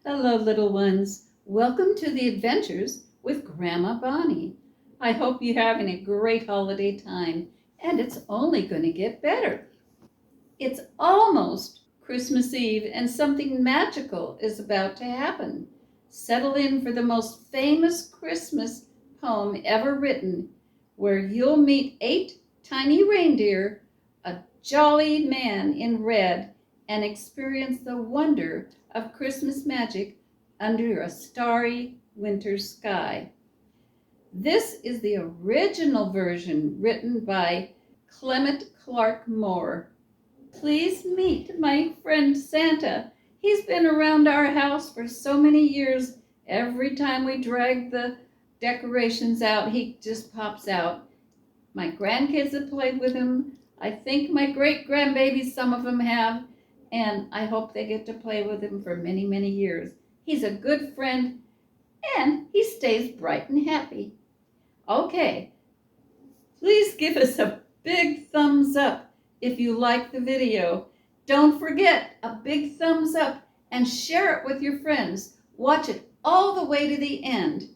Hello, little ones. Welcome to the adventures with Grandma Bonnie. I hope you're having a great holiday time, and it's only going to get better. It's almost Christmas Eve, and something magical is about to happen. Settle in for the most famous Christmas poem ever written, where you'll meet 8 tiny reindeer, a jolly man in red, and experience the wonder of Christmas magic under a starry winter sky. This is the original version written by Clement Clark Moore. Please meet my friend Santa. He's been around our house for so many years. Every time we drag the decorations out, he just pops out. My grandkids have played with him. I think my great grandbabies, some of them have, and I hope they get to play with him for many, many years. He's a good friend and he stays bright and happy. Okay, please give us a big thumbs up if you like the video. Don't forget a big thumbs up and share it with your friends. Watch it all the way to the end.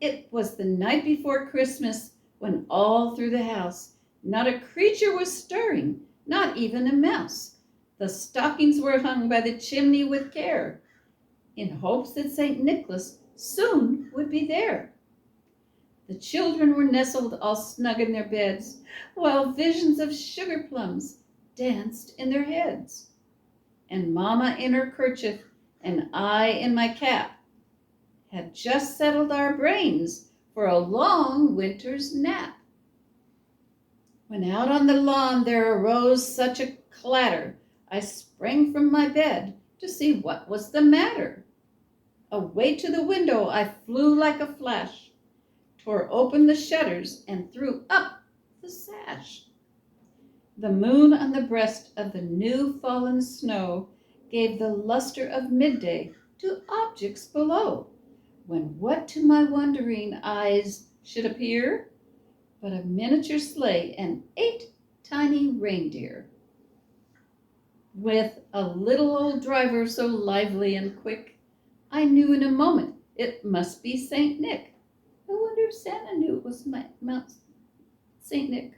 It was the night before Christmas when all through the house not a creature was stirring, not even a mouse. The stockings were hung by the chimney with care, in hopes that St. Nicholas soon would be there. The children were nestled all snug in their beds, while visions of sugar plums danced in their heads. And Mamma in her kerchief and I in my cap had just settled our brains for a long winter's nap. When out on the lawn there arose such a clatter, I sprang from my bed to see what was the matter. Away to the window I flew like a flash, tore open the shutters and threw up the sash. The moon on the breast of the new fallen snow gave the luster of midday to objects below, when what to my wondering eyes should appear but a miniature sleigh and 8 tiny reindeer, with a little old driver so lively and quick, I knew in a moment it must be Saint Nick. I wonder if Santa knew it was Mount Saint Nick.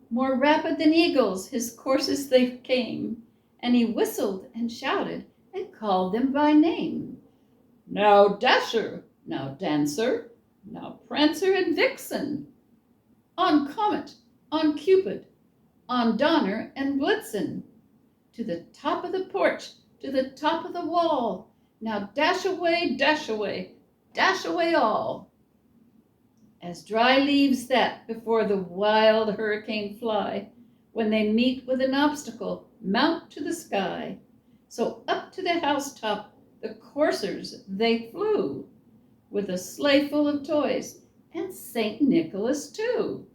More rapid than eagles his coursers they came, and he whistled and shouted and called them by name. Now Dasher, now Dancer, now Prancer and Vixen, on Comet, on Cupid, on Donner and Blitzen, to the top of the porch, to the top of the wall. Now dash away, dash away, dash away all. As dry leaves that before the wild hurricane fly, when they meet with an obstacle, mount to the sky. So up to the housetop the coursers they flew, with a sleigh full of toys, and St. Nicholas too.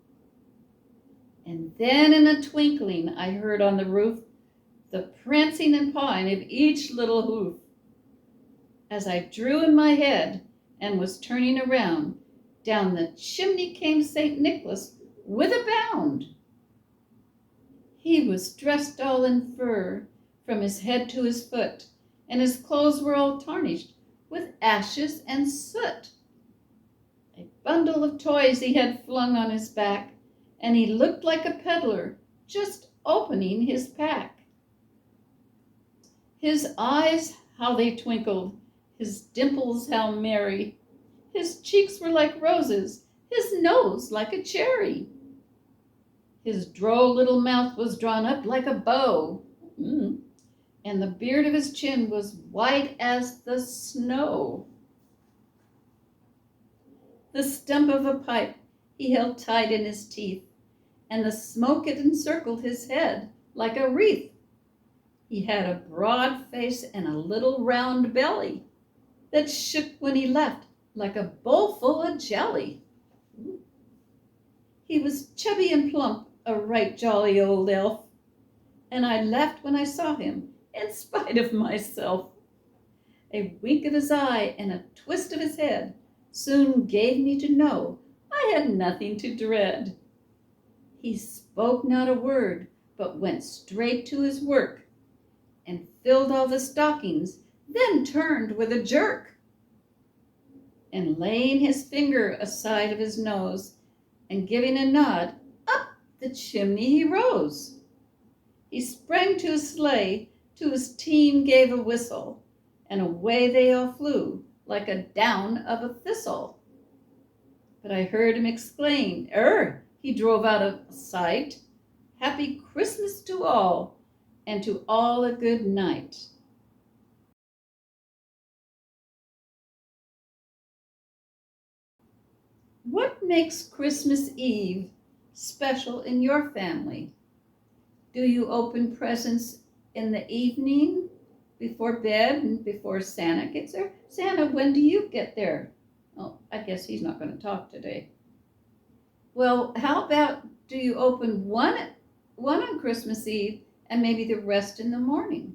And then in a twinkling I heard on the roof the prancing and pawing of each little hoof. As I drew in my head and was turning around, down the chimney came St. Nicholas with a bound. He was dressed all in fur from his head to his foot, and his clothes were all tarnished with ashes and soot. A bundle of toys he had flung on his back, and he looked like a peddler just opening his pack. His eyes, how they twinkled, his dimples how merry, his cheeks were like roses, his nose like a cherry. His droll little mouth was drawn up like a bow, and the beard of his chin was white as the snow. The stump of a pipe he held tight in his teeth, and the smoke it encircled his head like a wreath. He had a broad face and a little round belly that shook when he laughed like a bowl full of jelly. He was chubby and plump, a right jolly old elf, and I laughed when I saw him, in spite of myself. A wink of his eye and a twist of his head soon gave me to know I had nothing to dread. He spoke not a word, but went straight to his work, and filled all the stockings, then turned with a jerk, and laying his finger aside of his nose, and giving a nod, up the chimney he rose. He sprang to his sleigh, to his team gave a whistle, and away they all flew, like a down of a thistle. But I heard him exclaim, ere he drove out of sight, Happy Christmas to all, and to all a good night. What makes Christmas Eve special in your family? Do you open presents in the evening before bed and before Santa gets there? Santa, when do you get there? Oh, I guess he's not going to talk today. Well, how about do you open one on Christmas Eve and maybe the rest in the morning?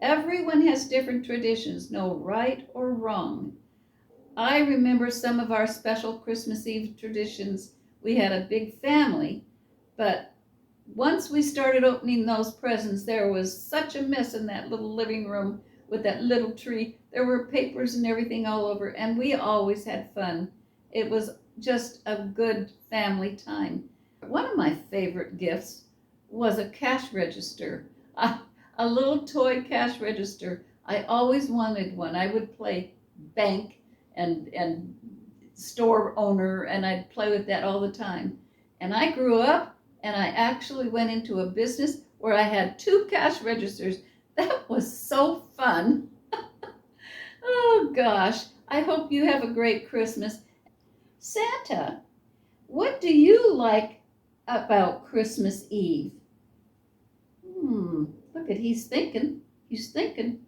Everyone has different traditions, no right or wrong. I remember some of our special Christmas Eve traditions. We had a big family, but once we started opening those presents, there was such a mess in that little living room with that little tree. There were papers and everything all over, and we always had fun. It was just a good family time. One of my favorite gifts was a cash register, a little toy cash register. I always wanted one. I would play bank and store owner, and I'd play with that all the time. And I grew up and I actually went into a business where I had 2 cash registers. That was so fun. Oh gosh, I hope you have a great Christmas. Santa, what do you like about Christmas Eve? Look at he's thinking. He's thinking.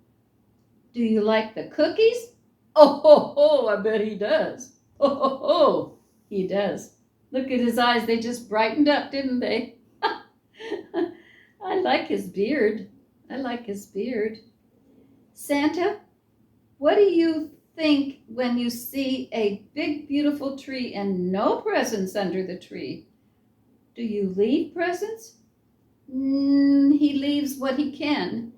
Do you like the cookies? Oh ho ho, I bet he does. Oh ho ho, he does. Look at his eyes, they just brightened up, didn't they? I like his beard. I like his beard. Santa, what do you think when you see a big beautiful tree and no presents under the tree? Do you leave presents? He leaves what he can,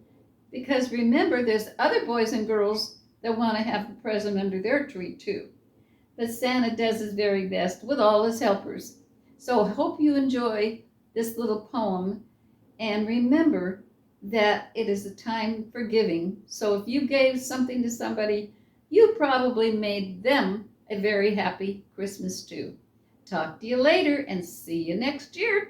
because remember there's other boys and girls that want to have the present under their tree too. But Santa does his very best with all his helpers. So I hope you enjoy this little poem, and remember that it is a time for giving. So if you gave something to somebody, you probably made them a very happy Christmas too. Talk to you later and see you next year.